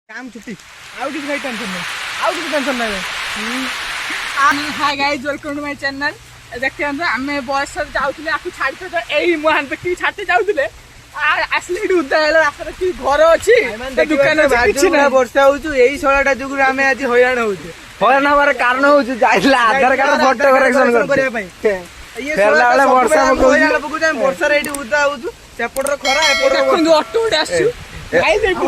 काम छुट्टी आउ किसी भाई टेंशन नहीं आउ किसी टेंशन नहीं hi guys welcome to my channel देखते हैं आमे बस जाउथले आकु छाड़ते तो एही मोहन व्यक्ति छाड़ते जाउथले आसले इडू उद्दा हेला आखर की घर अछि दुकान अछि किछ ना वर्षा होउछु एही सोलाटा जुगु आमे आज हैरान होउछु हैरान हमार कारण होउछु जाइला आधार कार्ड फोटो करेक्शन करिया पई ये फेरला वाला वर्षा में कहू वर्षा रे इडू उद्दा होउछु सेपट रो खरा एपट देखु ऑटो उडे आछु गाइस देखु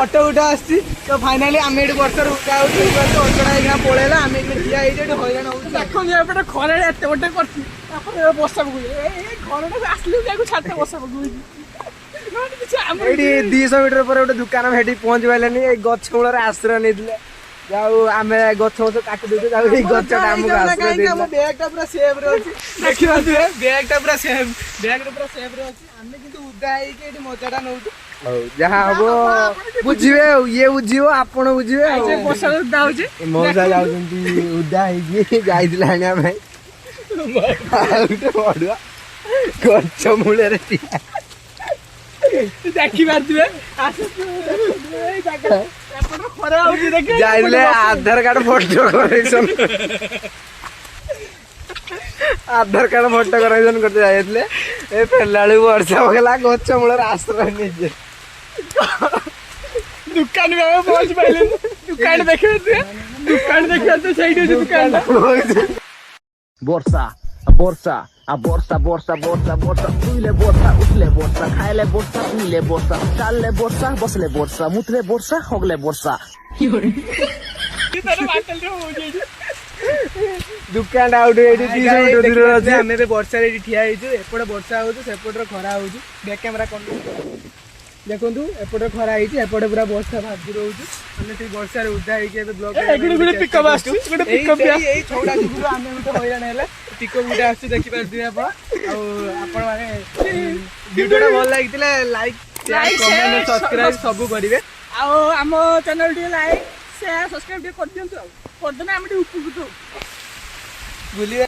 ऑटो उठा आछि तो फाइनली आमे इडू वर्षा रो उद्दा होउछु ऑटोडा एगना पळेला आमे इडू ठिया हेइ जेडी हैरान होउछु देखु एपटे खरा एते बटे करछि तापर बसा बगु ए घरटा आसले जाकु छाड़ते बसा बगु एडी 200 मीटर पर गोटे दुकान हेडी पहुंच पाइलानी ए गछ मूल रे आश्रय नेदिले जाऊ आमे गछ गछ काटी देते जाऊ ए गछटा हमको आश्रय देते हम बैगटा पूरा सेव रे अछि देखियो बैगटा पूरा सेव रे अछि आमे किंतु उद्दा हेइ के एडी मजाटा नउछु जहाँ हबो बुझिबे ये बुझिबो आपण बुझिबे बसा उद्दा होछि मौजा जाउछंती उद्दा हेइ कि गाइदिला हानिया भाई आउटे बडुआ गछ मूल रे देखी पारथिबे खरा होछि देखे जाइले आधार कार्ड फोटो करेक्शन आधार कार्ड फोटो करेक्शन करते जाइले ए फेलाळू वर्षा होगला गछ मूल रे आश्रय निजे दुकान में पहुंच पाइले दुकान देखे तो सही दुकान वर्षा वर्षा वर्षा वर्षा वर्षा वर्षा उइले वर्षा उठले वर्षा खाइले वर्षा उइले वर्षा चालले वर्षा बसले वर्षा मुतले वर्षा हगले वर्षा दुकान आउट एडी 300 मीटर दूर अछि हमें बे वर्षा रे ठिया हेजु एपड वर्षा होजु सेपड रो खरा होजु बैक कैमरा कोन देखंतु एपड खरा हेछि एपड पूरा वर्षा भाजु रहउछु हमें से वर्षा रे उद्दा हेइ के ब्लॉग गुडे पिकअप आछू गुडे पिकअप एई छोटा जुगु हमें उठे हैरान हेला पिकअप गुडे आछू देखि पारदिबे आपण माने वीडियोटा भल लागितले लाइक कमेंट सब्सक्राइब सब करिवे आ हम channel T like share subscribe कर दियंतु कर देना हम उपकृत बुलिए